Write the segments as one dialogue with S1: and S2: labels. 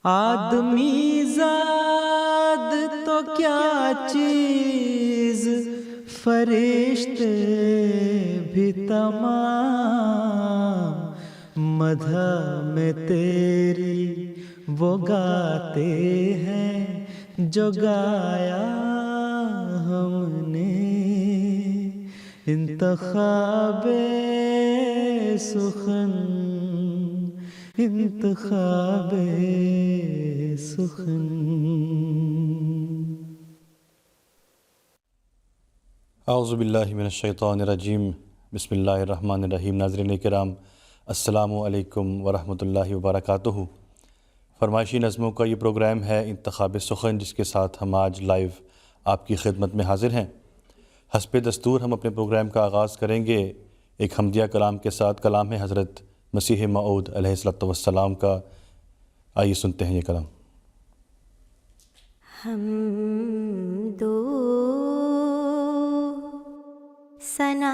S1: آدمی زاد تو کیا چیز، فرشتے بھی تمام مدح میں تیری وہ گاتے ہیں جو گایا ہم نے۔ انتخاب سخن، انتخاب سخن۔
S2: اعوذ باللہ من الشیطان الرجیم، بسم اللہ الرحمن الرحیم۔ ناظرین کرام، السلام علیکم ورحمۃ اللہ وبرکاتہ۔ فرمائشی نظموں کا یہ پروگرام ہے انتخاب سخن، جس کے ساتھ ہم آج لائیو آپ کی خدمت میں حاضر ہیں۔ حسب دستور ہم اپنے پروگرام کا آغاز کریں گے ایک حمدیہ کلام کے ساتھ۔ کلام ہے حضرت مسیح موعود علیہ السلام کا۔ آئیے سنتے ہیں یہ کلام۔
S3: حمد و ثنا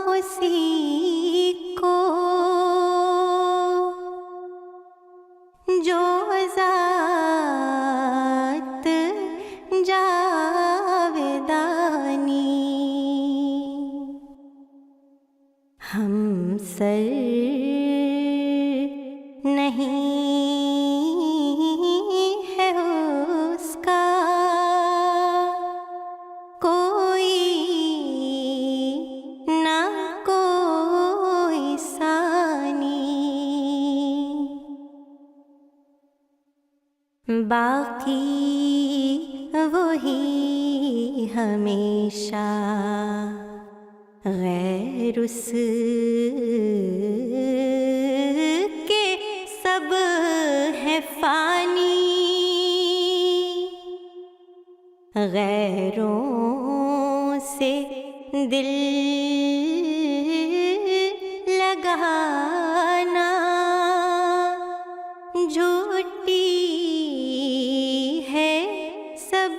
S3: اسی کو جو ذات جاودانی، ہم سر نہیں ہے اس کا کوئی، نہ کوئی ثانی، باقی وہی ہمیشہ، غیر اس کے سب ہے فانی، غیروں سے دل لگانا جھوٹی ہے سب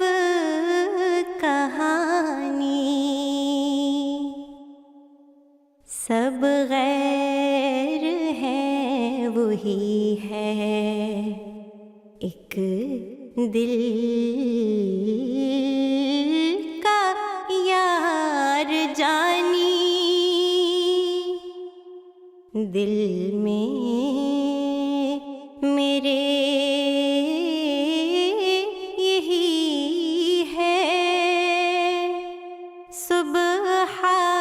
S3: کہانی، سب غیر ہے وہی ہے ایک دل کا یار جانی، دل میں میرے یہی ہے سبحان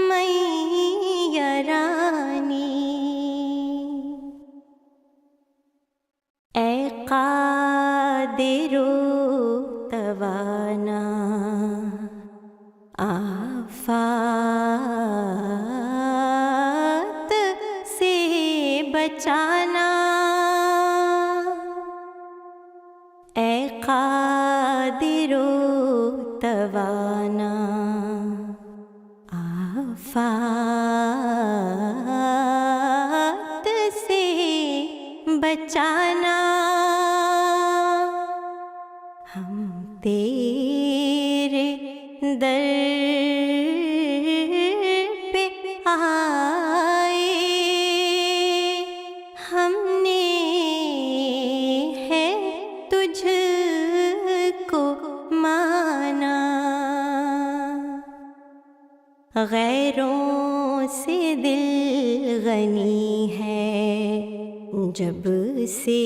S3: من یرانی۔ اے قادر و توانا، آفات سے بچانا، اے قادر و توانا، آفات سے بچانا، ہم تیرے در پہ آئے، ہم نے ہے تجھ کو مانا، غیروں سے دل غنی ہے جب سے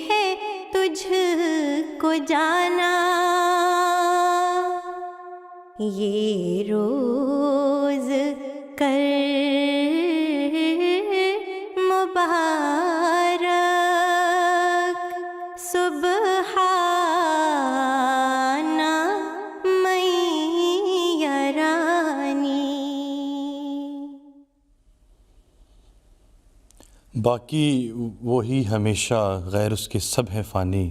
S3: ہے تجھ کو جانا، یہ روز کر مبارک سبحان من یرانی۔
S2: باقی وہی ہمیشہ، غیر اس کے سب ہے فانی،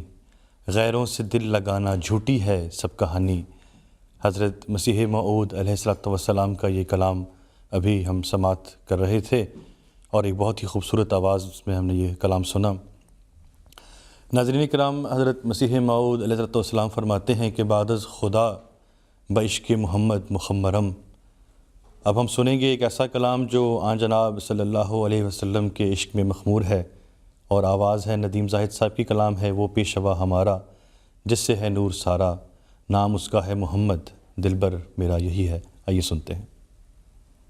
S2: غیروں سے دل لگانا جھوٹی ہے سب کہانی۔ حضرت مسیح موعود علیہ السلام کا یہ کلام ابھی ہم سماعت کر رہے تھے، اور ایک بہت ہی خوبصورت آواز میں ہم نے یہ کلام سنا۔ ناظرین کرام، حضرت مسیح موعود علیہ السلام فرماتے ہیں کہ بعد از خدا بعشق محمد مخمرم، اب ہم سنیں گے ایک ایسا کلام جو آن جناب صلی اللہ علیہ وسلم کے عشق میں مخمور ہے، اور آواز ہے ندیم زاہد صاحب کی کلام ہے، وہ پیشوا ہمارا جس سے ہے نور سارا، نام اس کا ہے محمد، دلبر میرا یہی ہے۔ آئیے سنتے ہیں۔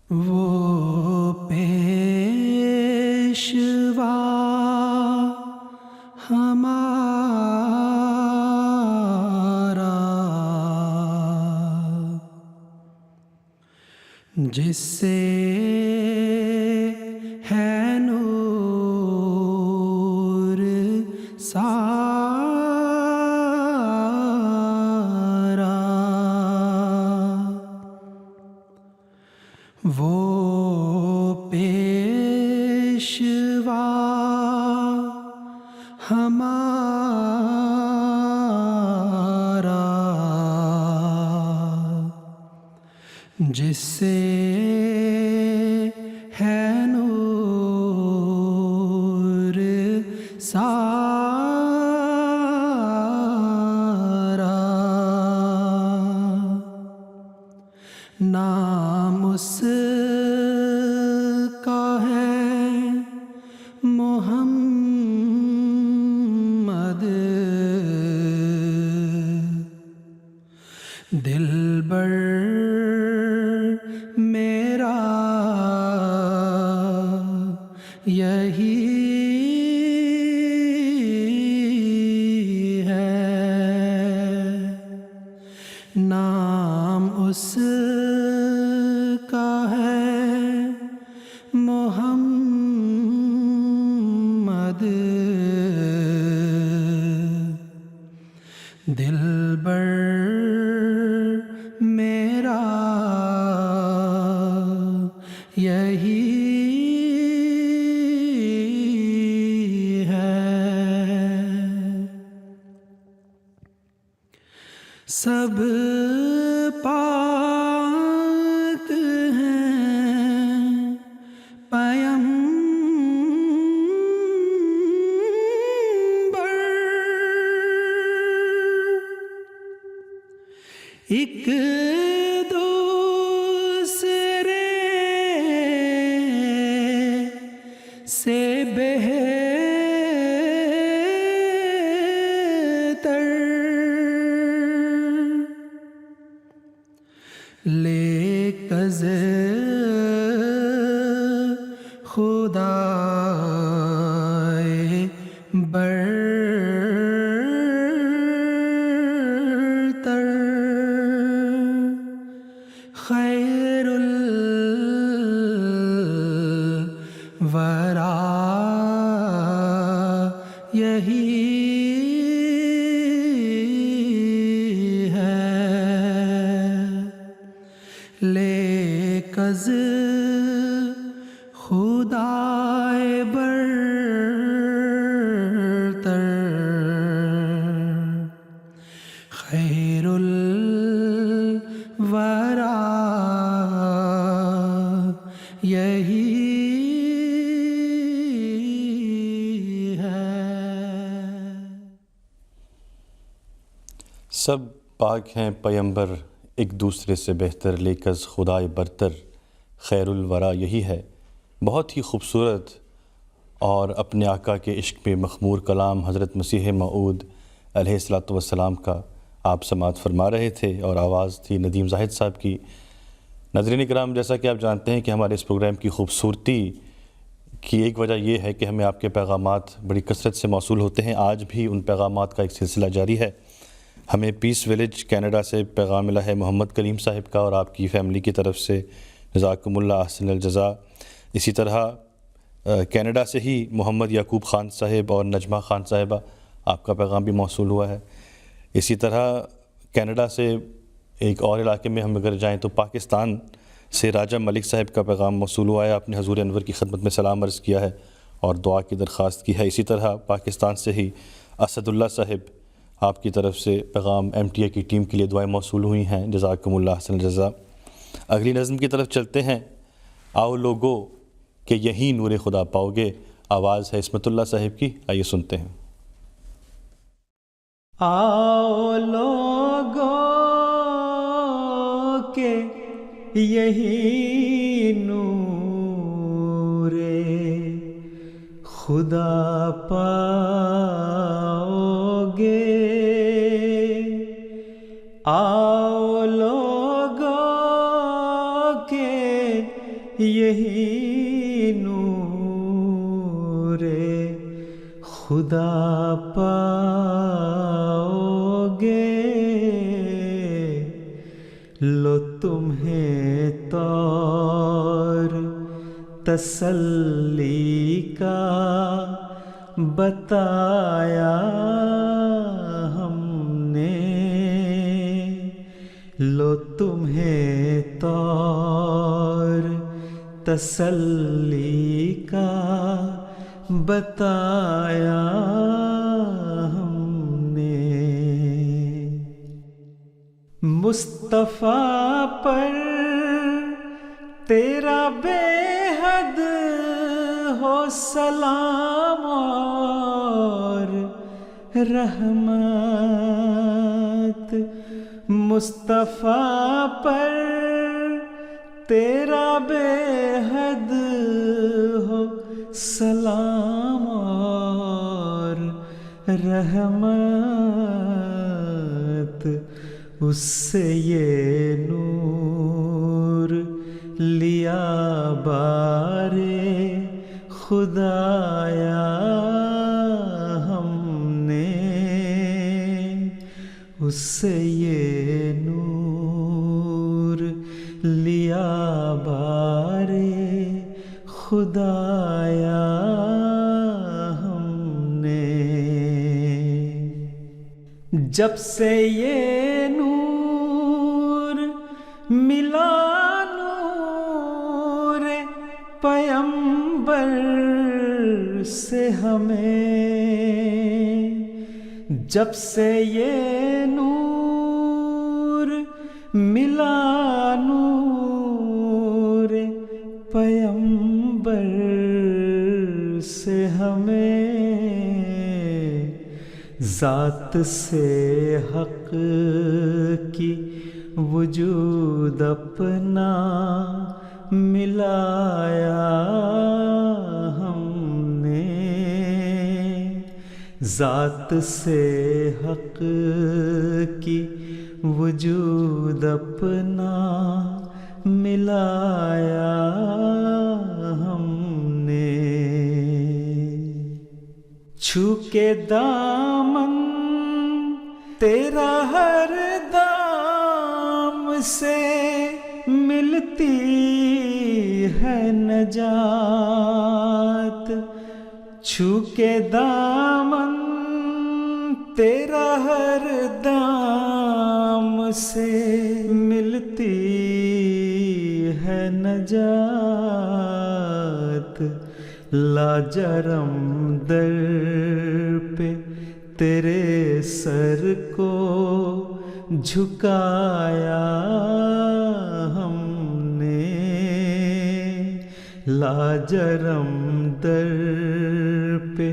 S1: وہ پیشوا ہمارا جس سے ہے نور سارا، وہ پیشوا ہمارا جس سے ہے نور سارا، نام اس کا ہے محمد، دلبر میرا یہی ہے، نام اس کا ہے محمد، دلبر میرا یہی ہے۔ سب پاک ہیں پیمبر، ایک دوسرے سے بہتر، لیکز خدائے برتر، خیر الورا یہی ہے، لیکز خدائے برتر، خیر الورا یہی ہے۔
S2: سب پاک ہیں پیمبر ایک دوسرے سے بہتر، لیکز خدائے برتر، خیر الورا یہی ہے۔ بہت ہی خوبصورت اور اپنے آقا کے عشق میں مخمور کلام حضرت مسیح موعود علیہ الصلاۃ والسلام کا آپ سماعت فرما رہے تھے، اور آواز تھی ندیم زاہد صاحب کی۔ ناظرین کرام، جیسا کہ آپ جانتے ہیں کہ ہمارے اس پروگرام کی خوبصورتی کی ایک وجہ یہ ہے کہ ہمیں آپ کے پیغامات بڑی کثرت سے موصول ہوتے ہیں۔ آج بھی ان پیغامات کا ایک سلسلہ جاری ہے۔ ہمیں پیس ویلیج کینیڈا سے پیغام ملا ہے محمد کلیم صاحب کا، اور آپ کی فیملی کی طرف سے جزاکم اللہ احسن الجزا۔ اسی طرح کینیڈا سے ہی محمد یعقوب خان صاحب اور نجمہ خان صاحبہ، آپ کا پیغام بھی موصول ہوا ہے۔ اسی طرح کینیڈا سے ایک اور علاقے میں ہم اگر جائیں تو پاکستان سے راجہ ملک صاحب کا پیغام موصول ہوا ہے، آپ نے حضور انور کی خدمت میں سلام عرض کیا ہے اور دعا کی درخواست کی ہے۔ اسی طرح پاکستان سے ہی اسد اللہ صاحب، آپ کی طرف سے پیغام ایم ٹی اے کی ٹیم کے لیے دعائیں موصول ہوئی ہیں، جزاکم اللہ احسن الجزا۔ اگلی نظم کی طرف چلتے ہیں۔ آؤ لوگو کہ یہیں نور خدا پاؤ گے، آواز ہے عصمت اللہ صاحب کی، آئیے سنتے ہیں۔
S1: آؤ لوگو کہ یہی نور خدا پاؤ گے. آؤ لوگوں کے یہی نور خدا پاؤ گے. لو تمہیں طور تسلی کا بتایا ہم نے. لو تمہیں طور تسلی کا بتایا ہم نے. مصطفیٰ پر تیرا بے حد ہو سلام اور رحمت. مصطفیٰ پر تیرا بے حد ہو سلام اور رحمت. اس سے یہ نور لیا بارے خدایا ہم نے. اس سے یہ نور لیا بارے خدایا ہم نے. جب سے یہ نور ملا نور پیغمبر سے ہمیں. جب سے یہ نور ملا نور پیغمبر سے ہمیں. ذات سے حق کی وجود اپنا ملایا ہم نے. ذات سے حق کی وجود اپنا ملایا ہم نے. چھو کے دامن تیرا ہر دام سے ملتی ہے نجات. چھو کے دامن تیرا ہر دام سے ملتی ہے نجات. لاجرم در پہ تیرے سر کو جھکایا ہم نے. لاجرم در پہ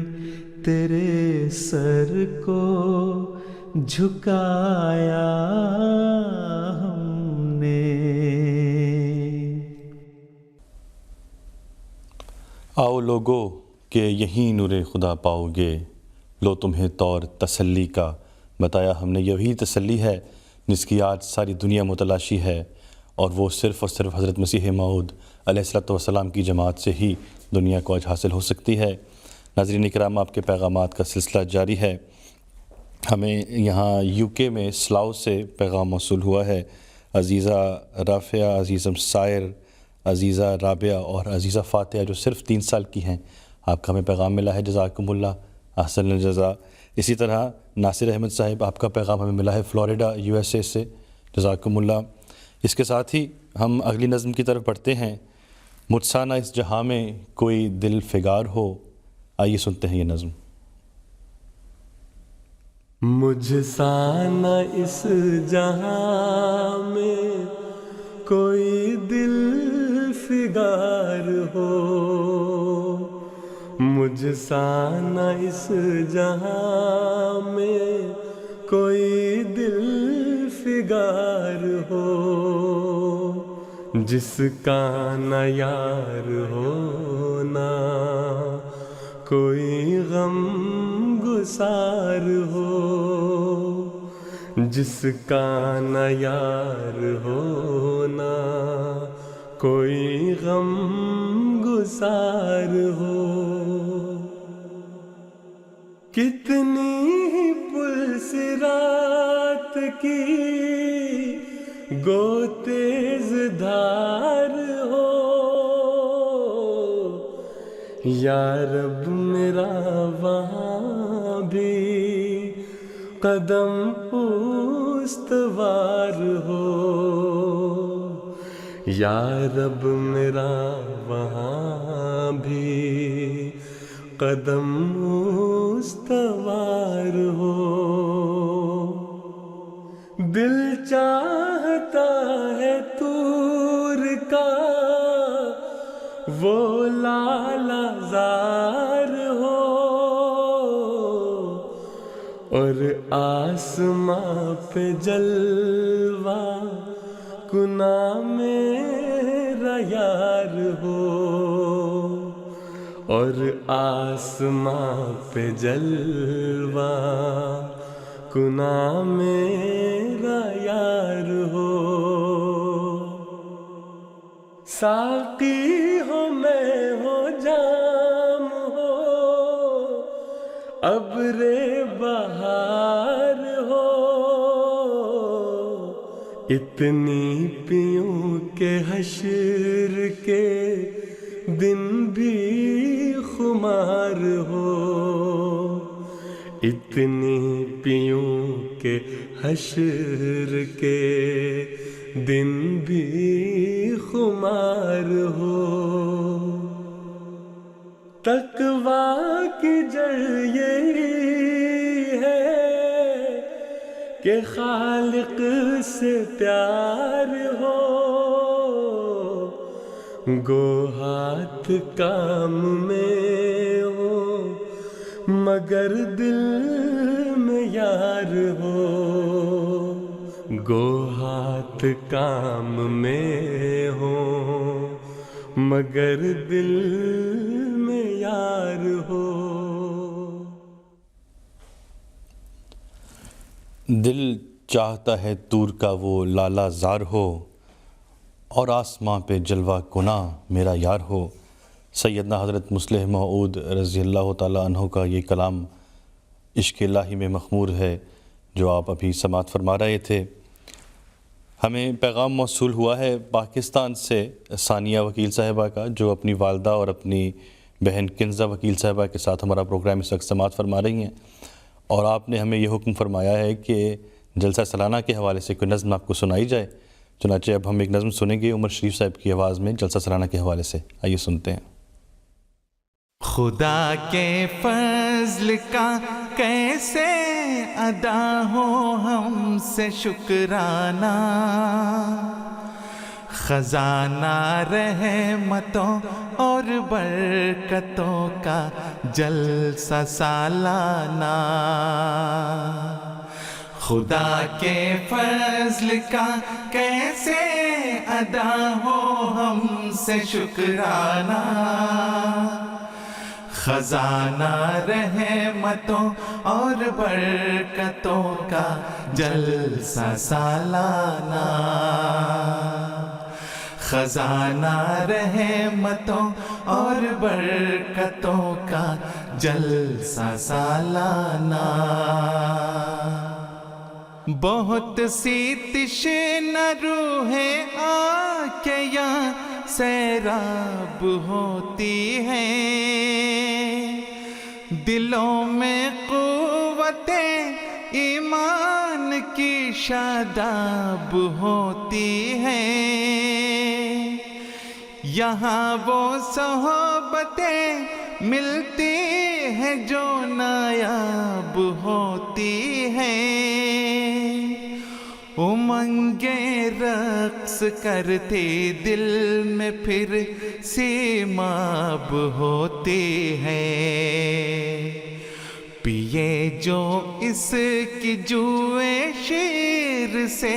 S1: تیرے سر کو جھکایا ہم نے.
S2: آؤ لوگو کہ یہیں نور خدا پاؤ گے. لو تمہیں طور تسلی کا بتایا ہم نے. یہی تسلی ہے جس کی آج ساری دنیا متلاشی ہے، اور وہ صرف اور صرف حضرت مسیح موعود علیہ الصلوۃ والسلام کی جماعت سے ہی دنیا کو آج حاصل ہو سکتی ہے. ناظرین اکرام، آپ کے پیغامات کا سلسلہ جاری ہے. ہمیں یہاں UK میں سلاؤ سے پیغام موصول ہوا ہے. عزیزہ رافعہ، عزیزم سائر، عزیزہ رابعہ اور عزیزہ فاتحہ جو صرف 3 سال کی ہیں، آپ کا ہمیں پیغام ملا ہے. جزاکم اللہ احسن الجزا. اسی طرح ناصر احمد صاحب، آپ کا پیغام ہمیں ملا ہے فلوریڈا USA سے. جزاکم اللہ. اس کے ساتھ ہی ہم اگلی نظم کی طرف بڑھتے ہیں. مجھ سا نہ اس جہاں میں کوئی دل فگار ہو. آئیے سنتے ہیں یہ نظم.
S4: مجھ سا نہ اس جہاں میں کوئی دل فگار ہو. مجھ سا نہ اس جہاں میں کوئی دل فگار ہو. جس کا نہ یار ہونا کوئی غم گسار ہو، جس کا نہ یار ہونا کوئی غم گسار ہو۔ کتنی پلسرات کی گو تیز دھار ہو، یا رب میرا وہاں بھی قدم استوار ہو، یا رب میرا وہاں بھی قدم استوار ہو۔ دل چاہتا ہے طور کا وہ لالا زار ہو، اور آسماں پہ جلوہ کنا میرا یار ہو، اور آسماں پہ جلوہ کنا میرا یار ہو۔ ساقی ہو میں ہو جام ہو ابر بہار ہو، اتنی پیوں کہ حشر کے دن بھی خمار ہو، اتنی پیوں کہ حشر کے دن بھی خمار ہو۔ تقویٰ کی جڑ یہی ہے کہ خالق سے پیار ہو، گو ہاتھ کام میں ہو مگر دل میں یار ہو، گو ہاتھ کام میں ہو مگر دل میں یار ہو۔
S2: دل چاہتا ہے طور کا وہ لالا زار ہو، اور آسماں پہ جلوہ کنا میرا یار ہو۔ سیدنا حضرت مصلح موعود رضی اللہ تعالیٰ عنہ کا یہ کلام عشق الہی میں مخمور ہے جو آپ ابھی سماعت فرما رہے تھے۔ ہمیں پیغام موصول ہوا ہے پاکستان سے ثانیہ وکیل صاحبہ کا، جو اپنی والدہ اور اپنی بہن کنزہ وکیل صاحبہ کے ساتھ ہمارا پروگرام اس وقت سماعت فرما رہی ہیں، اور آپ نے ہمیں یہ حکم فرمایا ہے کہ جلسہ سالانہ کے حوالے سے کوئی نظم آپ کو سنائی جائے۔ چنانچہ اب ہم ایک نظم سنیں گے عمر شریف صاحب کی آواز میں جلسہ سالانہ کے حوالے سے، آئیے سنتے ہیں۔
S1: خدا کے فضل کا کیسے ادا ہو ہم سے شکرانہ، خزانہ رحمتوں اور برکتوں کا جلسہ سالانہ۔ خدا کے فضل کا کیسے ادا ہو ہم سے شکرانہ، خزانہ رحمتوں اور برکتوں کا جلسہ سالانہ، خزانہ رحمتوں اور برکتوں کا جلسہ سالانہ۔ بہت سی تشنہ روحیں آ کے یہاں سیراب ہوتی ہیں، دلوں میں قوت ایمان کی شاداب ہوتی ہے، یہاں وہ صحبتیں ملتی ہیں جو نایاب ہوتی ہیں، امنگیں رقص کرتے دل میں پھر سیماب ہوتے ہیں، پیے جو اس کی جوئے شیر سے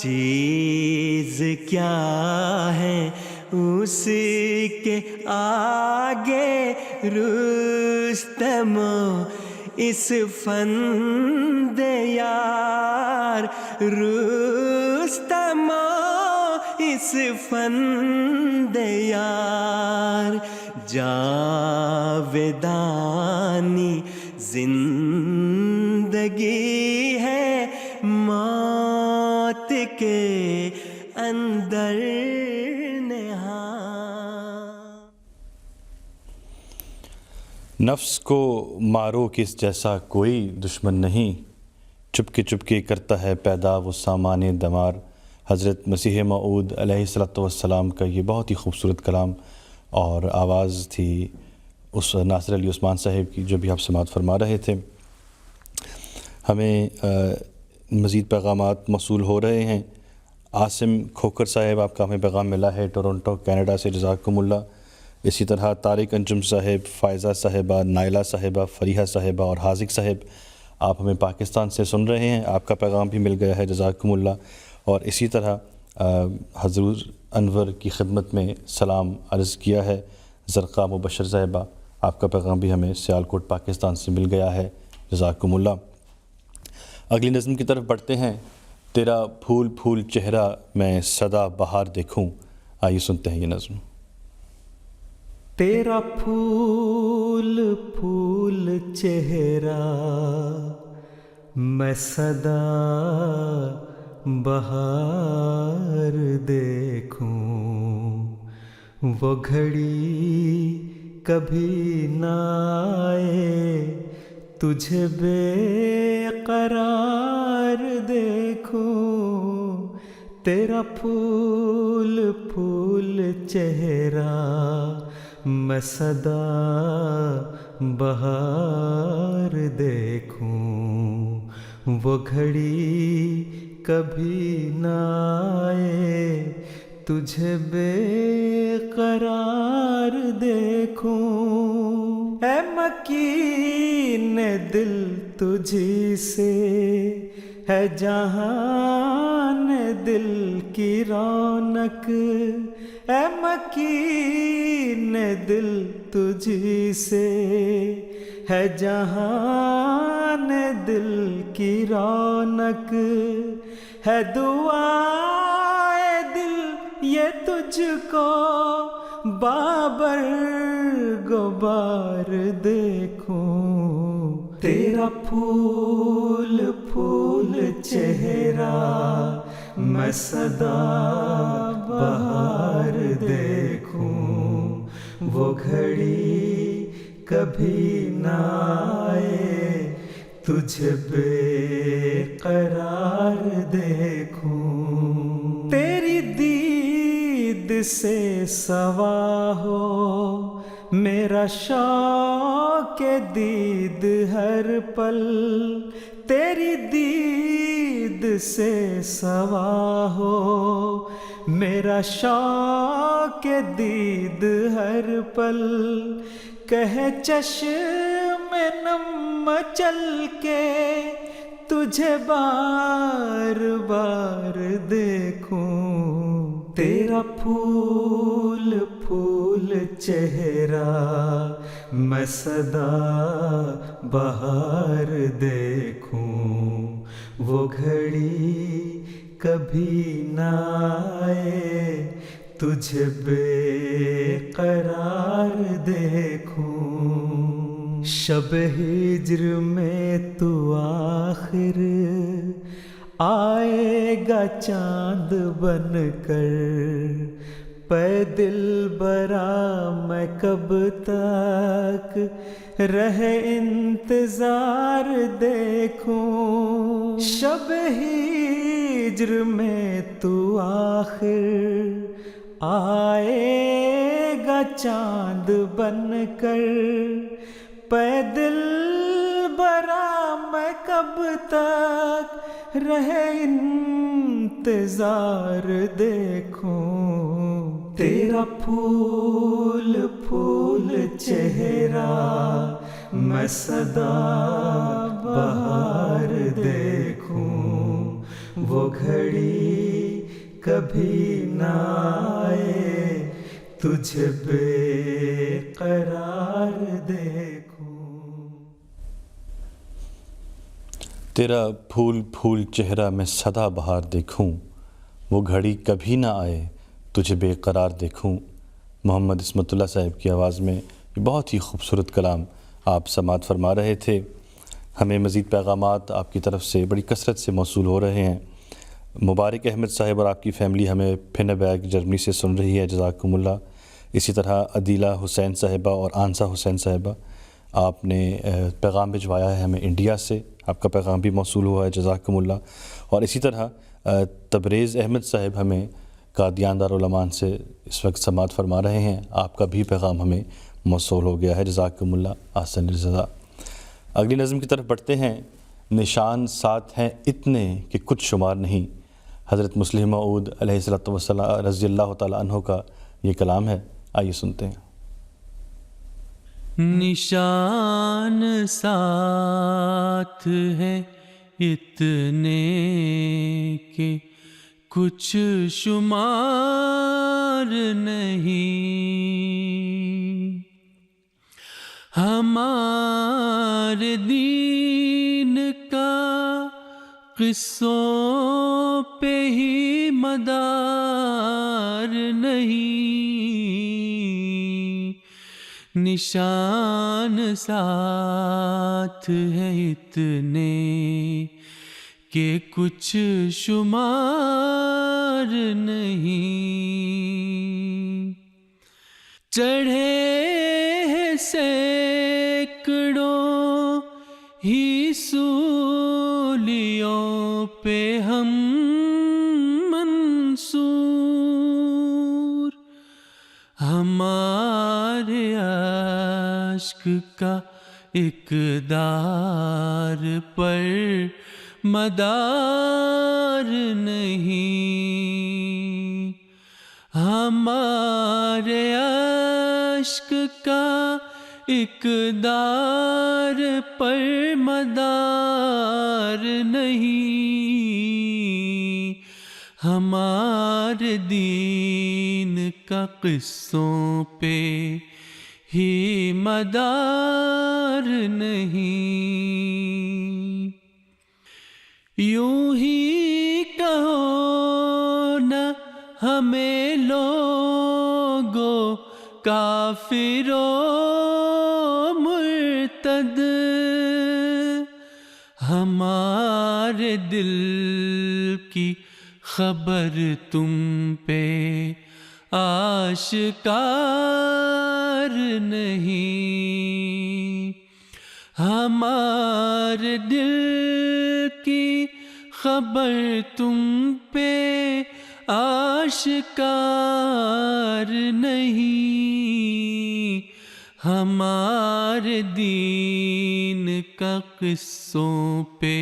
S4: چیز کیا ہے اس کے آگے رستم اس فند یار، رستم اس فند یار، جاودانی زندگی ہے موت کے اندر نہاں۔
S2: نفس کو مارو کس جیسا کوئی دشمن نہیں، چپکے کرتا ہے پیدا وہ سامان دمار۔ حضرت مسیح موعود علیہ السلام کا یہ بہت ہی خوبصورت کلام اور آواز تھی اس ناصر علی عثمان صاحب کی جو بھی آپ سماعت فرما رہے تھے۔ ہمیں مزید پیغامات موصول ہو رہے ہیں۔ عاصم کھوکر صاحب، آپ کا ہمیں پیغام ملا ہے ٹورنٹو کینیڈا سے، جزاکم اللہ۔ اسی طرح طارق انجم صاحب، فائزہ صاحبہ، نائلہ صاحبہ، فریحہ صاحبہ اور حاذق صاحب، آپ ہمیں پاکستان سے سن رہے ہیں، آپ کا پیغام بھی مل گیا ہے، جزاکم اللہ۔ اور اسی طرح حضور انور کی خدمت میں سلام عرض کیا ہے زرقا مبشر صاحبہ، آپ کا پیغام بھی ہمیں سیالکوٹ پاکستان سے مل گیا ہے، جزاکم اللہ۔ اگلی نظم کی طرف بڑھتے ہیں۔ تیرا پھول پھول چہرہ میں سدا بہار دیکھوں، آئیے سنتے ہیں یہ نظم۔
S4: تیرا پھول پھول چہرہ میں سدا بہار دیکھوں، وہ گھڑی کبھی نہ آئے تجھے بے قرار دیکھوں۔ تیرا پھول پھول چہرہ میں سدا بہار دیکھوں، وہ گھڑی کبھی نہ آئے تجھے بے قرار دیکھوں۔ اے مکین دل تجھی سے ہے جہان دل کی رونق، اے مکین دل تجھی سے ہے جہان دل کی رونق، ہے دعائے دل یہ تجھ کو بابر غبار دیکھوں۔ تیرا پھول پھول چہرہ میں سدا بہار دیکھوں، وہ گھڑی کبھی نہ آئے تجھے بے قرار دیکھوں۔ تیری دید سے سوا ہو میرا شوق دید ہر پل، تیری دید سے سوا ہو میرا شوق دید ہر پل، کہے چشم نم چل کے تجھے بار بار دیکھوں۔ تیرا پھول پھول چہرہ میں سدا بہار دیکھوں، وہ گھڑی کبھی نہ آئے تجھے بے قرار دیکھوں۔ شب ہجر میں تو آخر آئے گا چاند بن کر، پے دل برا میں کب تک رہے انتظار دیکھوں۔ شب ہجر میں تو آخر آئے گا چاند بن کر، پے دل برا میں کب تک رہے انتظار دیکھوں۔ تیرا پھول پھول چہرہ میں سدا بہار دیکھوں، وہ گھڑی کبھی نہ آئے تجھے بے قرار دیکھوں.
S2: تیرا پھول پھول چہرہ میں سدا بہار دیکھوں، وہ گھڑی کبھی نہ آئے تجھے بے قرار دیکھوں. محمد عصمت اللہ صاحب کی آواز میں یہ بہت ہی خوبصورت کلام آپ سماعت فرما رہے تھے. ہمیں مزید پیغامات آپ کی طرف سے بڑی کثرت سے موصول ہو رہے ہیں. مبارک احمد صاحب اور آپ کی فیملی ہمیں پھنبیگ جرمنی سے سن رہی ہے، جزاکم اللہ. اسی طرح عدیلہ حسین صاحبہ اور آنسا حسین صاحبہ، آپ نے پیغام بھجوایا ہے ہمیں انڈیا سے، آپ کا پیغام بھی موصول ہوا ہے، جزاکم اللہ. اور اسی طرح تبریز احمد صاحب ہمیں قادیان دارالعلمان سے اس وقت سماعت فرما رہے ہیں، آپ کا بھی پیغام ہمیں موصول ہو گیا ہے، جزاکم اللہ احسن الجزا. اگلی نظم کی طرف بڑھتے ہیں. نشان ساتھ ہیں اتنے کہ کچھ شمار نہیں. حضرت مسلم موعود علیہ الصلوۃ والسلام رضی اللہ تعالیٰ عنہ کا یہ کلام ہے، آئیے سنتے ہیں.
S5: نشان ساتھ ہے اتنے کہ کچھ شمار نہیں. ہمارے دین کا قصوں پہ ہی مدار نہیں. نشان ساتھ ہے اتنے کہ کچھ شمار نہیں. چڑھے ہیں سینکڑوں ہی سولیوں پہ ہم منصور. ہمارے عشق کا اقدار پر مدار نہیں. ہمارے عشق کا اقدار پر مدار نہیں. ہمارے دین کا قصوں پہ ہی مدار نہیں. یوں ہی کہو نہ ہمیں لوگو کافر و مرتد. ہمارے دل کی خبر تم پہ آشکار نہیں. ہمارے دل کی خبر تم پہ آشکار نہیں. ہمارے دین کا قصوں پہ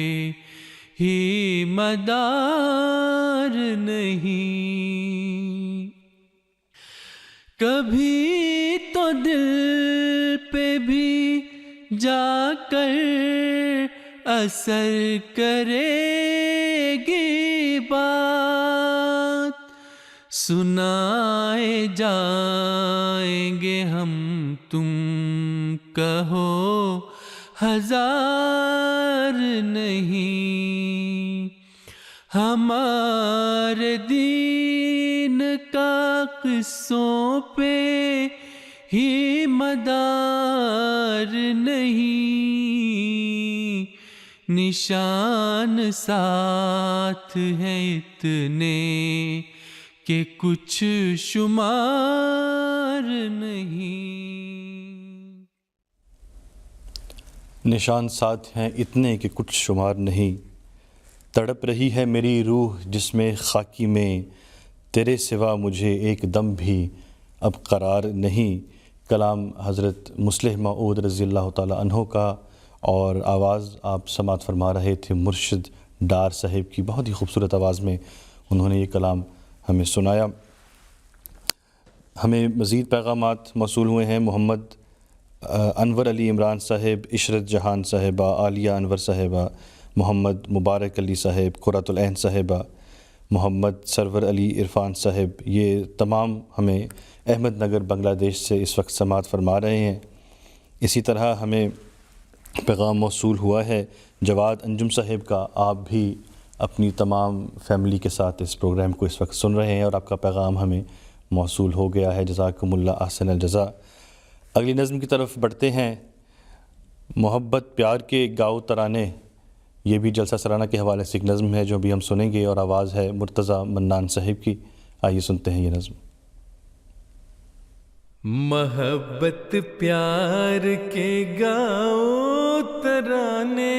S5: ہی مدار نہیں. کبھی تو دل پہ بھی جا کر اثر کرے گی بات. سنائے جائیں گے ہم تم کہو ہزار نہیں. ہمارے دین کا قصوں پہ ہی مدار نہیں. نشان ساتھ ہیں اتنے کہ کچھ شمار نہیں.
S2: نشان ساتھ ہیں اتنے کہ کچھ شمار نہیں. تڑپ رہی ہے میری روح جس میں خاکی میں، تیرے سوا مجھے ایک دم بھی اب قرار نہیں. کلام حضرت مسلم موعود رضی اللہ تعالیٰ عنہ کا، اور آواز آپ سماعت فرما رہے تھے مرشد ڈار صاحب کی. بہت ہی خوبصورت آواز میں انہوں نے یہ کلام ہمیں سنایا. ہمیں مزید پیغامات موصول ہوئے ہیں. محمد انور علی عمران صاحب، عشرت جہان صاحبہ، عالیہ انور صاحبہ، محمد مبارک علی صاحب، قرۃ العین صاحبہ، محمد سرور علی عرفان صاحب، یہ تمام ہمیں احمد نگر بنگلہ دیش سے اس وقت سماعت فرما رہے ہیں۔ اسی طرح ہمیں پیغام موصول ہوا ہے جواد انجم صاحب کا، آپ بھی اپنی تمام فیملی کے ساتھ اس پروگرام کو اس وقت سن رہے ہیں اور آپ کا پیغام ہمیں موصول ہو گیا ہے، جزاکم اللہ احسن الجزا۔ اگلی نظم کی طرف بڑھتے ہیں۔ محبت پیار کے گاؤ ترانے، یہ بھی جلسہ سرانہ کے حوالے سے ایک نظم ہے جو بھی ہم سنیں گے، اور آواز ہے مرتضیٰ منان صاحب کی۔ آئیے سنتے ہیں یہ نظم۔
S5: محبت پیار کے گاؤ ترانے،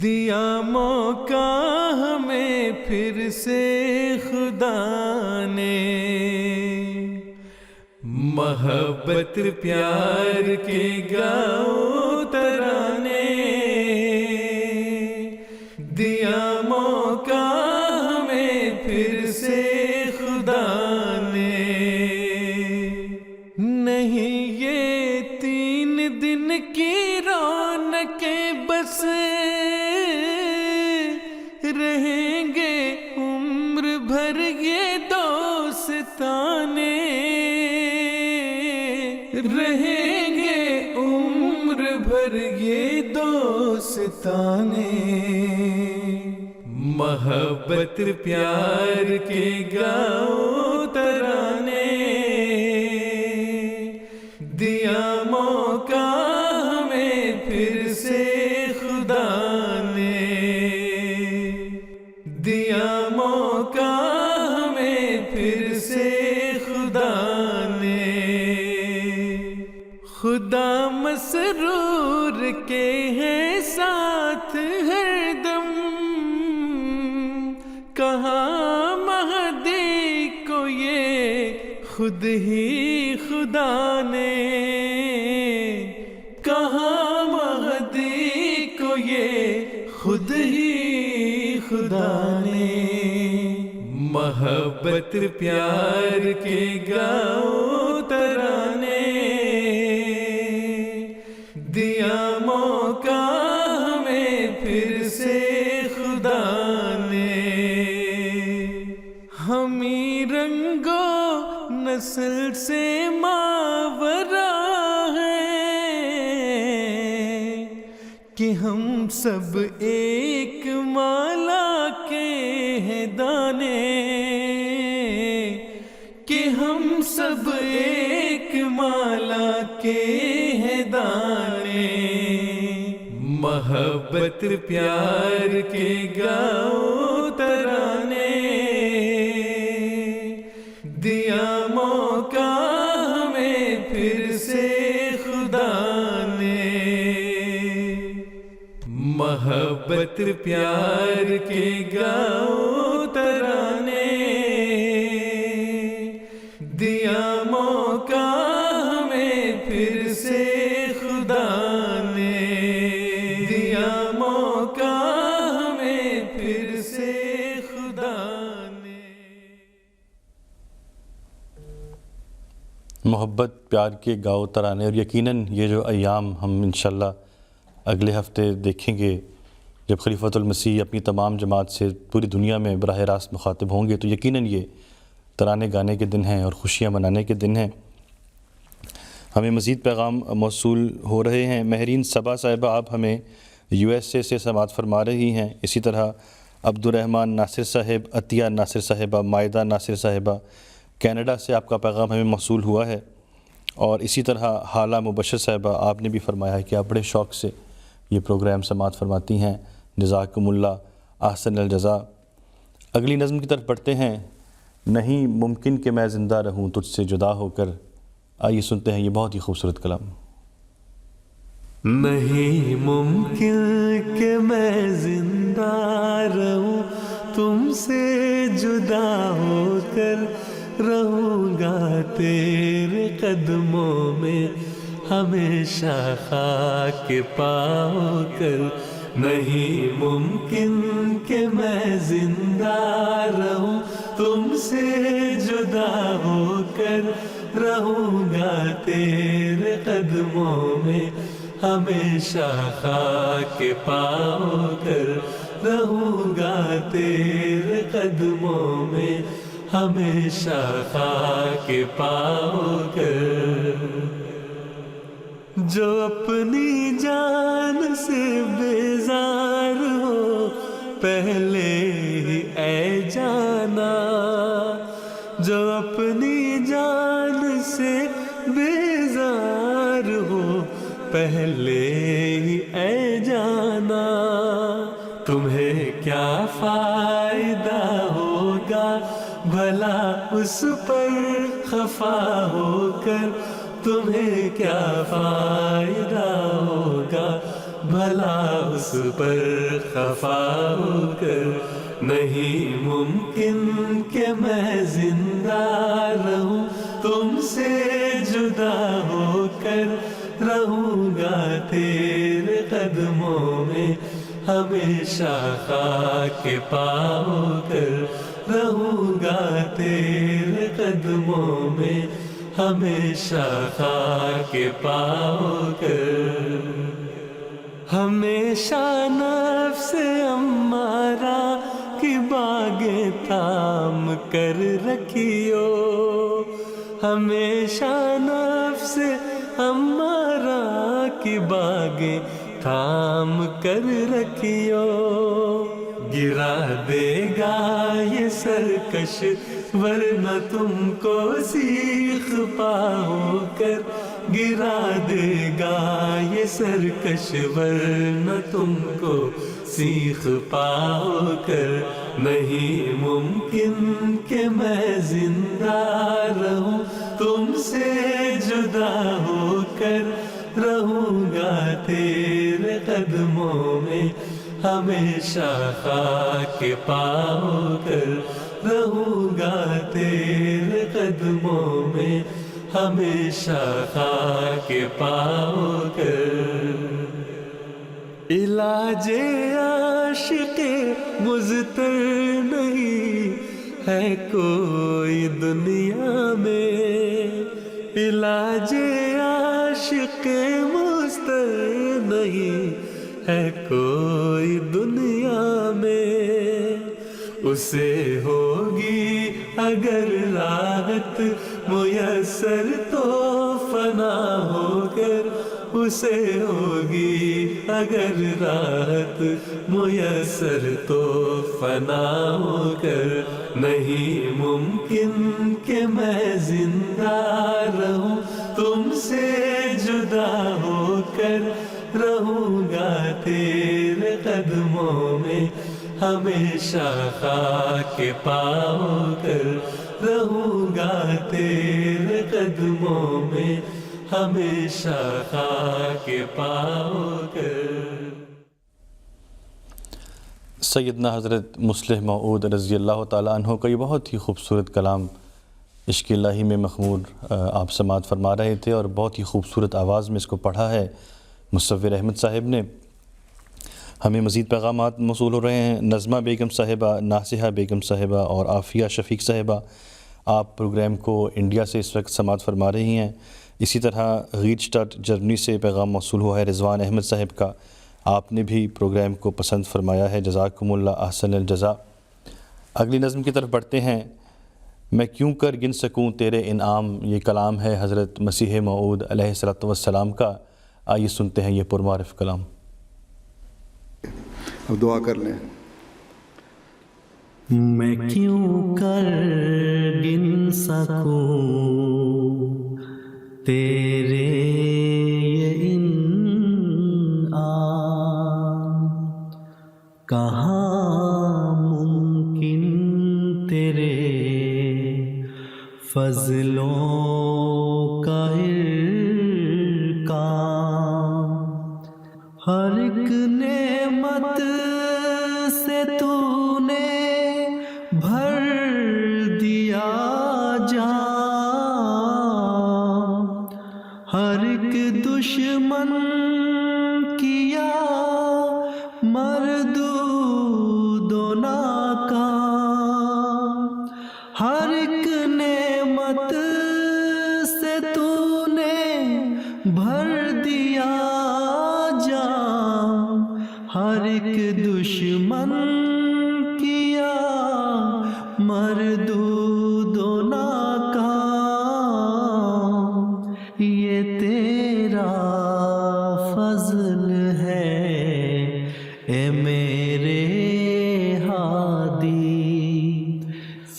S5: دیا موقع ہمیں پھر سے خدا نے۔ محبت پیار کے گاؤ ترانے، دیا موقع ہمیں پھر سے خدا نے۔ نہیں یہ 3 دن کی رونقیں بس، رہیں گے عمر بھر یہ دوستانے، رہیں گے عمر بھر یہ دوستانے۔ محبت پیار کے گاؤ ترانے، دیا موقع ہمیں پھر سے خدا نے، دیا موقع ہمیں پھر سے خدا نے۔ خدا مسرور کے ہیں ساتھ ہر دم، کہاں مہدی کو یہ خود ہی خدا نے، کہاں مہدی کو یہ خود ہی خدا نے۔ محبت پیار کے گاؤ ترانے، دیا موقع ہمیں پھر سے خدا نے۔ ہمیں رنگو نسل سے ماورا ہے کہ ہم سب ایک مالا کے ہیں دانے، کہ ہم سب ایک مالا کے ہیں دانے۔ محبت پیار کے گاؤ ترانے، دیا موقع ہمیں پھر سے خدا نے۔ محبت پیار کے گاؤ ترانے، دیا موقع ہمیں پھر سے خدا نے، دیا موقع ہمیں پھر سے خدا نے۔
S2: محبت پیار کے گاؤ ترانے، اور یقیناً یہ جو ایام ہم انشاءاللہ اگلے ہفتے دیکھیں گے جب خلیفۃ المسیح اپنی تمام جماعت سے پوری دنیا میں براہ راست مخاطب ہوں گے، تو یقیناً یہ ترانے گانے کے دن ہیں اور خوشیاں منانے کے دن ہیں۔ ہمیں مزید پیغام موصول ہو رہے ہیں۔ مہرین صبا صاحبہ آپ ہمیں USA سے سماعت فرما رہی ہیں۔ اسی طرح عبدالرحمن ناصر صاحب، عطیہ ناصر صاحبہ، مائدہ ناصر صاحبہ، کینیڈا سے آپ کا پیغام ہمیں موصول ہوا ہے۔ اور اسی طرح حالہ مبشر صاحبہ، آپ نے بھی فرمایا ہے کہ آپ بڑے شوق سے یہ پروگرام سماعت فرماتی ہیں، جزاکم اللہ احسن الجزا۔ اگلی نظم کی طرف بڑھتے ہیں۔ نہیں ممکن کہ میں زندہ رہوں تجھ سے جدا ہو کر، آئیے سنتے ہیں یہ بہت ہی خوبصورت کلام۔
S5: نہیں ممکن کہ میں زندہ رہوں تم سے جدا ہو کر، رہوں گا تیرے قدموں میں ہمیشہ خاک پاؤ کر۔ نہیں ممکن کہ میں زندہ رہوں تم سے جدا ہو کر، رہوں گا تیرے قدموں میں ہمیشہ خاک پاؤ کر۔ رہوں گا تیرے قدموں میں ہمیشہ خاک پاؤ کر. جو اپنی جان سے بیزار ہو پہلے ہی اے جانا, جو اپنی جان سے بیزار ہو پہلے ہی اے جانا. تمہیں کیا فائدہ ہوگا بھلا اس پر خفا ہو کر, تمہیں کیا فائدہ ہوگا بھلا اس پر خفا ہو کر. نہیں ممکن کہ میں زندہ رہوں تم سے جدا ہو کر, رہوں گا تیرے قدموں میں ہمیشہ خاک پاؤ کر, رہوں گا تیرے قدموں میں ہمیشہ خاک پاؤ کر. ہمیشہ نفس امارہ کی باغیں تھام کر رکھیو, ہمیشہ نفس امارہ کی باغیں تھام کر رکھیو. گرا دے گا یہ سرکش ورنہ تم کو سیخ پاؤ کر, گرا دے گا یہ سرکش ورنہ تم کو سیخ پاؤ کر. نہیں ممکن کہ میں زندہ رہوں تم سے جدا ہو کر, رہوں گا تیرے قدموں میں ہمیشہ خاک پاؤ کر, رہوں گا تیرے قدموں میں ہمیشہ خاک پاؤ کر. علاج عاشق مضطر نہیں ہے کوئی دنیا میں, علاج عاشق مضطر نہیں ہے کوئی دنیا میں. اسے ہوگی اگر راحت میسر تو فنا ہو کر, اسے ہوگی اگر راحت میسر تو فنا ہو کر. نہیں ممکن کہ میں زندہ رہوں تم سے جدا ہو کر, رہوں گا تیرے قدموں میں ہمیشہ خاک پاؤ کر, رہوں گا تیرے قدموں میں ہمیشہ خاک پاؤ کر.
S2: سیدنا حضرت مصلح موعود رضی اللہ تعالیٰ عنہ کا یہ بہت ہی خوبصورت کلام عشق الہی میں مخمور آپ سماعت فرما رہے تھے, اور بہت ہی خوبصورت آواز میں اس کو پڑھا ہے مصور احمد صاحب نے. ہمیں مزید پیغامات موصول ہو رہے ہیں. نظمہ بیگم صاحبہ, ناصحہ بیگم صاحبہ اور عافیہ شفیق صاحبہ, آپ پروگرام کو انڈیا سے اس وقت سماعت فرما رہی ہیں. اسی طرح غیچٹاٹ جرمنی سے پیغام موصول ہوا ہے رضوان احمد صاحب کا, آپ نے بھی پروگرام کو پسند فرمایا ہے, جزاکم اللہ احسن الجزا. اگلی نظم کی طرف بڑھتے ہیں. میں کیوں کر گن سکوں تیرے انعام, یہ کلام ہے حضرت مسیح موعود علیہ الصلوۃ والسلام کا. آئیے سنتے ہیں یہ پرمعرف کلام.
S6: اب دعا کر لیں.
S5: میں کیوں کر گن سکوں تیرے یہ انعام, کہاں ممکن تیرے فضلوں کا کام. ہر ایک نعمت سے تو نے بھر دیا جہاں, ہر ایک دشمن کیا مردود و ناکام. ہر ایک نعمت سے تو نے بھر دیا جہاں, ہر ایک دشمن کیا مردود و ناکام، یہ تیرا فضل ہے اے میرے ہادی،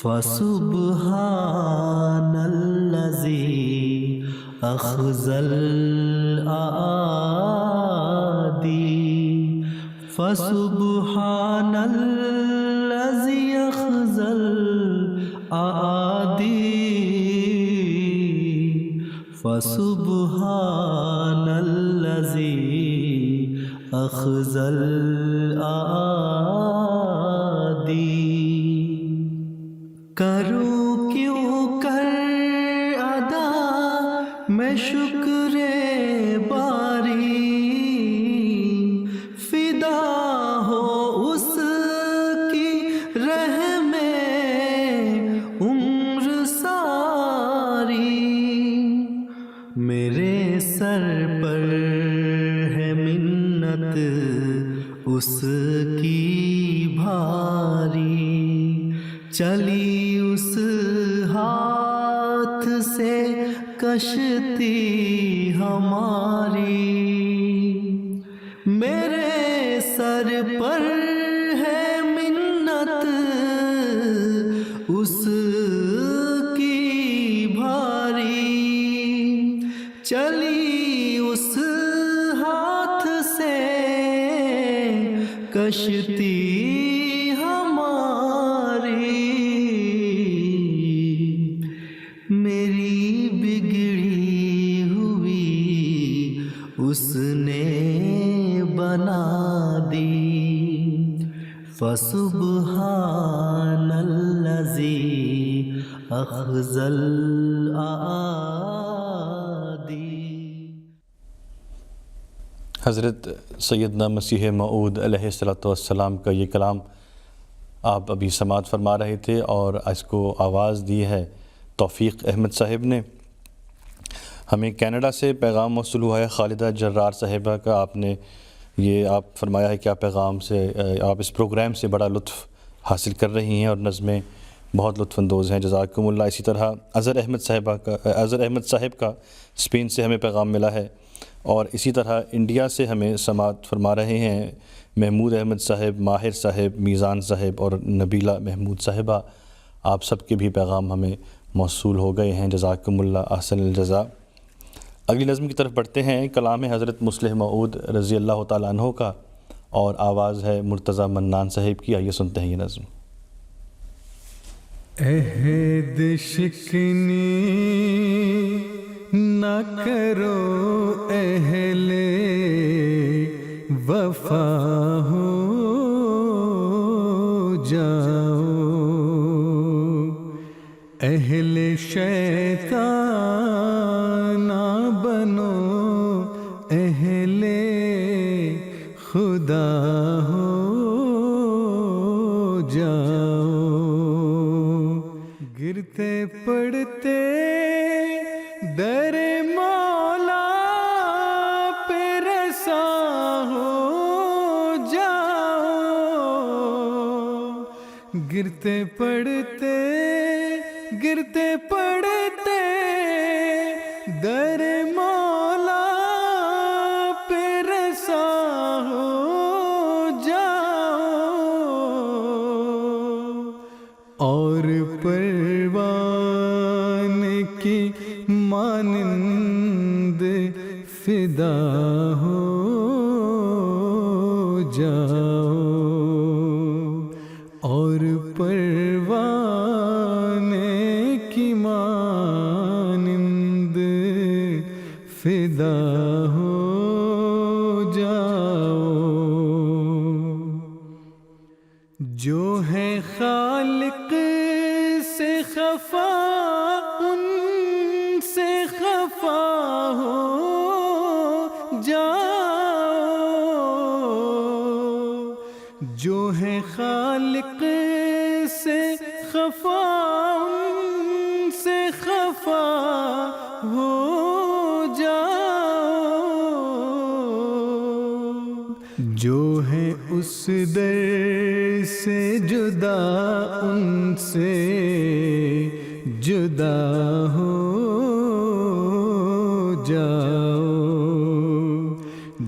S5: فسبحان الذی اخذ الاعادی، فسبحان الذی اخذ الاعادی، فسبحان الذی اخذ الاعادی۔ کروں کیوں کر ادا میں شکر باری، فدا ہو اس کی رہ میں عمر ساری، میرے سر پر ہے منت اس کی بھاری، چلی اس ہاتھ سے کشتی ہماری، میرے سر پر ہے منت اس کی بھاری، چلی اس ہاتھ سے کشتی میری بگڑی ہوئی اس نے بنا دی، فسبحان الذی اخذ الاعادی۔
S2: حضرت سیدنا مسیح موعود علیہ السلام کا یہ کلام آپ ابھی سماعت فرما رہے تھے، اور اس کو آواز دی ہے توفیق احمد صاحب نے۔ ہمیں کینیڈا سے پیغام موصول ہوا ہے خالدہ جرار صاحبہ کا۔ آپ نے یہ آپ فرمایا ہے کہ آپ پیغام سے آپ اس پروگرام سے بڑا لطف حاصل کر رہی ہیں اور نظمیں بہت لطف اندوز ہیں، جزاکم اللہ۔ اسی طرح اظہر احمد صاحب کا اسپین سے ہمیں پیغام ملا ہے، اور اسی طرح انڈیا سے ہمیں سماعت فرما رہے ہیں محمود احمد صاحب، ماہر صاحب، میزان صاحب اور نبیلہ محمود صاحبہ۔ آپ سب کے بھی پیغام ہمیں موصول ہو گئے ہیں، جزاکم اللہ احسن الجزاء۔ اگلی نظم کی طرف بڑھتے ہیں۔ کلام ہے حضرت مصلح موعود رضی اللہ تعالیٰ عنہ کا، اور آواز ہے مرتضی منان صاحب کی۔ آئیے سنتے ہیں یہ نظم۔
S5: عہد شکنی نہ کرو اہل وفا ہو جاؤ، اہل شیطان نہ بنو، اہل خدا ہو جاؤ، گرتے پڑتے در مولا پہ رسا ہو جاؤ، گرتے پڑتے در مولا پہ رسا ہو جاؤ، اور پروان کی مانند فدا ہو جاؤ، اور پروان کی مانند فدا ہو جاؤ، جو ہے خالق سے خفا ان سے خفا ہو جاؤ، جو ہے خالق سے خفا ان سے خفا ہو جاؤ، جو ہے اس در سے جدا ان سے جدا ہو جاؤ،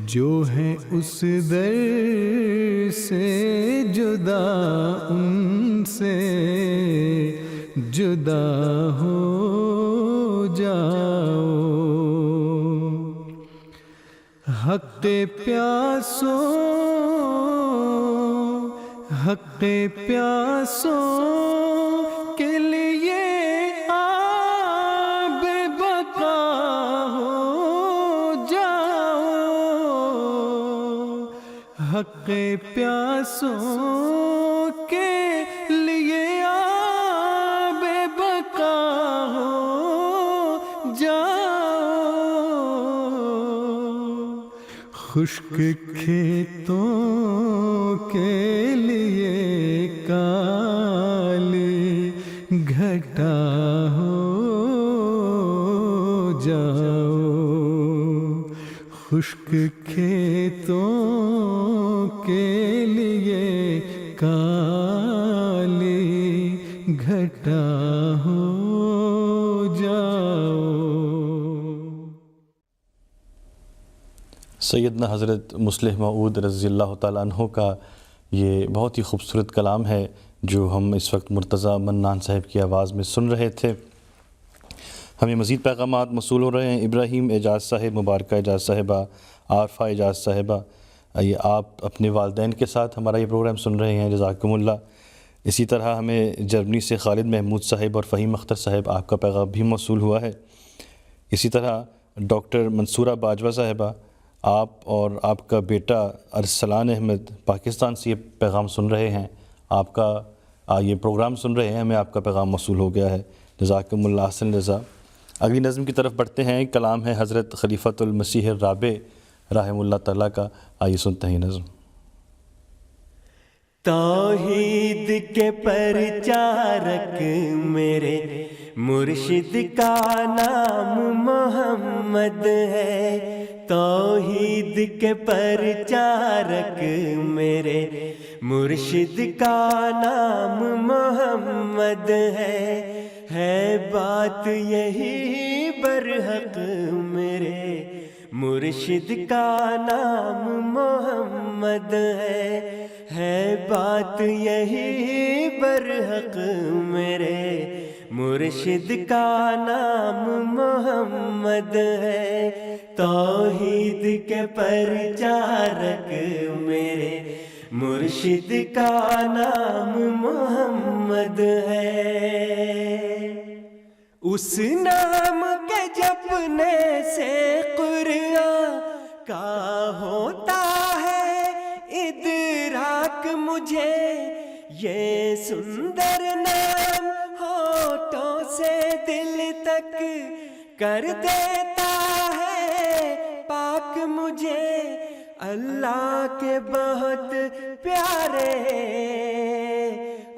S5: جو ہے اس در سے جدا ان سے جدا ہو جاؤ۔ حق پیاسوں حق پیاسوں کے لیے آب بقا ہو جاؤ، حق پیاسوں کے لیے آب بقا ہو جاؤ، خشک کھیتوں کے لیے کالی گھٹا ہو جاؤ، خشک کھیتوں کے لیے کالی گھٹا ہو جاؤ۔
S2: سیدنا حضرت مصلح موعود رضی اللہ تعالیٰ عنہ کا یہ بہت ہی خوبصورت کلام ہے جو ہم اس وقت مرتضیٰ منان صاحب کی آواز میں سن رہے تھے۔ ہمیں مزید پیغامات موصول ہو رہے ہیں۔ ابراہیم اعجاز صاحب، مبارکہ اعجاز صاحبہ، عارفہ اعجاز صاحبہ، یہ آپ اپنے والدین کے ساتھ ہمارا یہ پروگرام سن رہے ہیں، جزاکم اللہ۔ اسی طرح ہمیں جرمنی سے خالد محمود صاحب اور فہیم اختر صاحب، آپ کا پیغام بھی موصول ہوا ہے۔ اسی طرح ڈاکٹر منصورہ باجوہ صاحبہ، آپ اور آپ کا بیٹا ارسلان احمد پاکستان سے یہ پیغام سن رہے ہیں، آپ کا یہ پروگرام سن رہے ہیں، ہمیں آپ کا پیغام موصول ہو گیا ہے، جزاکم اللہ احسن الجزا۔ اگلی نظم کی طرف بڑھتے ہیں، کلام ہے حضرت خلیفۃ المسیح الرابع رحمہ اللہ تعالیٰ کا، آئیے سنتے ہیں نظم۔
S4: توحید کے پرچارک میرے مرشد کا نام محمد ہے، توحید کے پرچارک میرے مرشد کا نام محمد ہے بات یہی برحق میرے مرشد کا نام محمد ہے بات یہی برحق میرے مرشد کا نام محمد ہے، توحید کے پرچارک میرے مرشد کا نام محمد ہے۔ اس نام کے جپنے سے قرآن کا ہوتا ہے ادراک، مجھے یہ سندر نام ہونٹوں سے دل تک کر دیتا ہے پاک، مجھے اللہ کے بہت پیارے،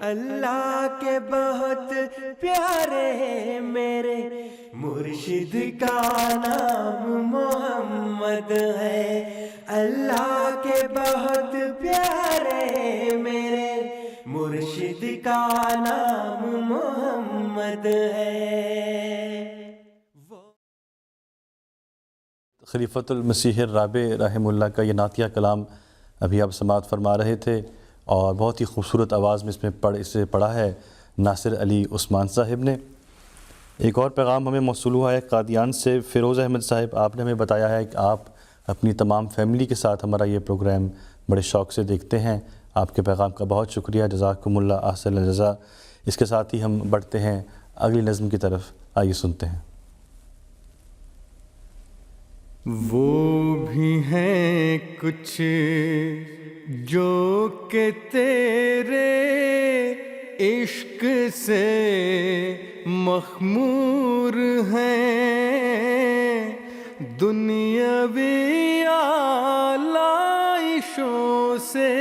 S4: اللہ کے بہت پیارے میرے مرشد کا نام محمد ہے، اللہ کے بہت پیارے میرے مرشد کا نام محمد ہے۔
S2: خلیفۃ المسیح الرابع رحمہ اللہ کا یہ نعتیہ کلام ابھی آپ سماعت فرما رہے تھے، اور بہت ہی خوبصورت آواز میں اسے پڑھا ہے ناصر علی عثمان صاحب نے۔ ایک اور پیغام ہمیں موصول ہوا ہے قادیان سے، فیروز احمد صاحب، آپ نے ہمیں بتایا ہے کہ آپ اپنی تمام فیملی کے ساتھ ہمارا یہ پروگرام بڑے شوق سے دیکھتے ہیں، آپ کے پیغام کا بہت شکریہ، جزاکم اللہ احسن الجزا۔ اس کے ساتھ ہی ہم بڑھتے ہیں اگلی نظم کی طرف، آئیے سنتے ہیں۔
S5: وہ بھی ہیں کچھ جو کہ تیرے عشق سے مخمور ہیں، دنیاوی آلائشوں سے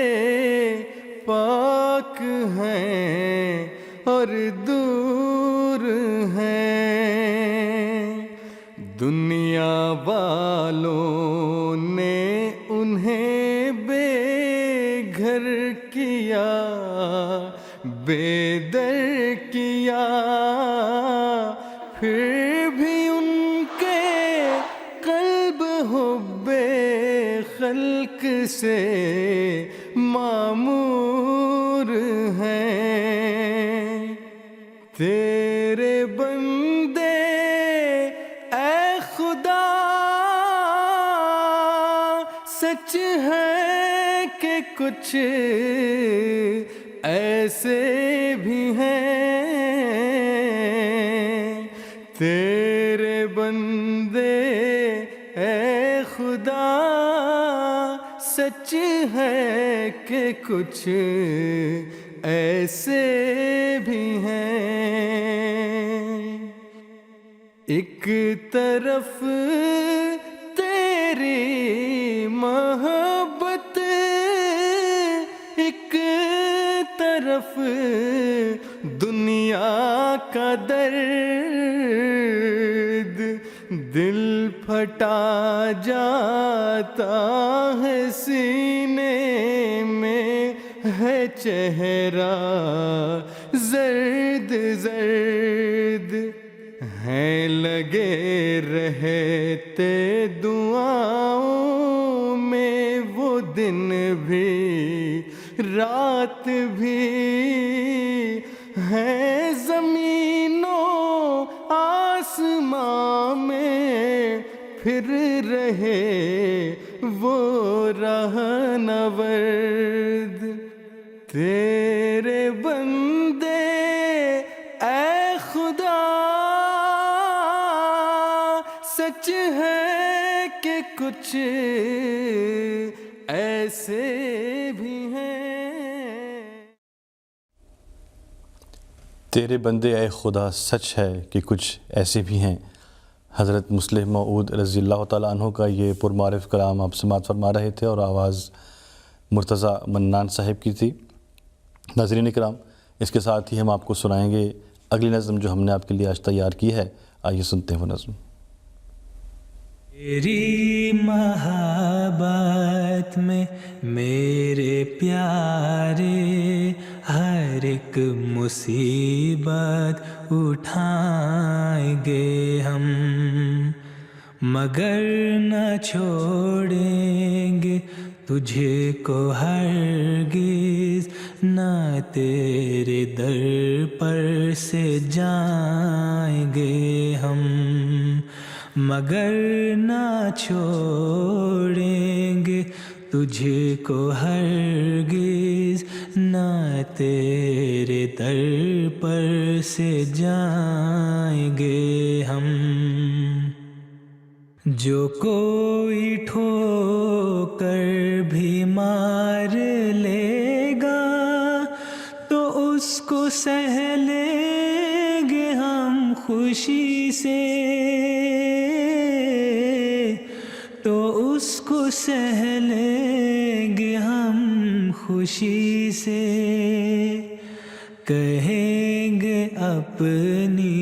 S5: پاک ہیں اور دور ہیں، دنیا والوں نے انہیں بے گھر کیا، بے در کیا، پھر بھی ان کے قلب حب خلق سے معمور ہیں۔ تیرے بندے اے خدا سچ ہے کہ کچھ ایسے بھی ہیں، تیرے بندے اے خدا سچ ہے کہ کچھ ایسے بھی ہیں۔ ایک طرف تیری محبت، ایک طرف دنیا کا درد، دل پھٹا جاتا ہے سینے میں ہے چہرہ زرد زرد، ہیں لگے رہتے دعاؤں میں وہ دن بھی رات بھی، ہیں زمین و آسمان میں پھر رہے وہ رہنورد۔ تیرے بندے اے خدا سچ ہے کہ کچھ ایسے بھی ہیں۔
S2: تیرے بندے اے خدا سچ ہے کہ کچھ ایسے بھی ہیں۔ حضرت مسلح موعود رضی اللہ تعالیٰ عنہ کا یہ پرمعرف کلام آپ سماعت فرما رہے تھے، اور آواز مرتضیٰ منان صاحب کی تھی۔ ناظرین اکرام، اس کے ساتھ ہی ہم آپ کو سنائیں گے اگلی نظم جو ہم نے آپ کے لیے آج تیار کی ہے۔ آئیے سنتے ہیں وہ نظم۔
S4: تیری محبت میں میرے پیارے ہر ایک مصیبت اٹھائیں گے ہم، مگر نہ چھوڑیں گے تجھے کو ہرگز، نہ تیرے در پر سے جائیں گے ہم، مگر نہ چھوڑیں گے تجھے کو ہرگز، نہ تیرے در پر سے جائیں گے ہم۔ جو کوئی ٹھوکر بھی مار لے گا تو اس کو سہ لیں گے ہم خوشی سے، تو اس کو سہ لیں گے ہم خوشی سے، کہیں گے اپنی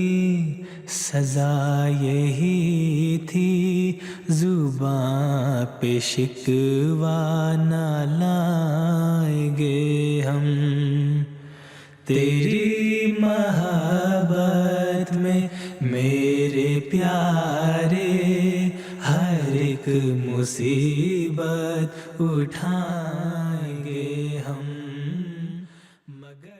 S4: سزا یہی تھی، زباں پہ شکوہ نہ لائیں گے ہم۔ تیری محبت میں میرے پیارے ہر ایک مصیبت اٹھائیں گے ہم، مگر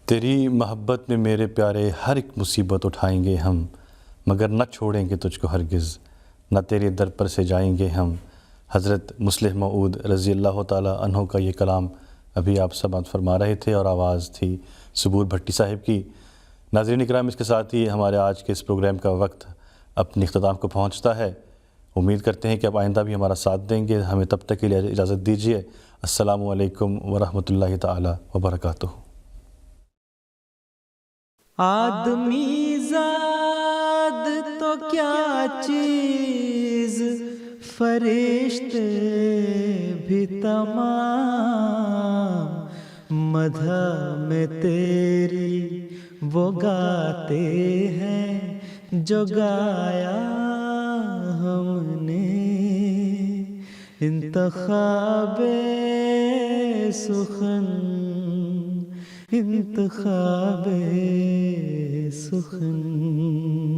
S2: تیری محبت میں میرے پیارے ہر ایک مصیبت اٹھائیں گے ہم، مگر نہ چھوڑیں گے تجھ کو ہرگز، نہ تیرے در پر سے جائیں گے ہم۔ حضرت مسلح موعود رضی اللہ تعالیٰ عنہ کا یہ کلام ابھی آپ سماعت فرما رہے تھے، اور آواز تھی صبور بھٹی صاحب کی۔ ناظرین اکرام، اس کے ساتھ ہی ہمارے آج کے اس پروگرام کا وقت اپنے اختتام کو پہنچتا ہے۔ امید کرتے ہیں کہ آپ آئندہ بھی ہمارا ساتھ دیں گے۔ ہمیں تب تک کے لیے اجازت دیجیے۔ السلام علیکم ورحمۃ اللہ تعالی وبرکاتہ۔
S4: آدمی زاد تو کیا چیز، فرشتے بھی تمام، مدح میں تیری وہ گاتے ہیں جو گایا ہم نے۔
S5: انتخاب سخن انتخاب سخن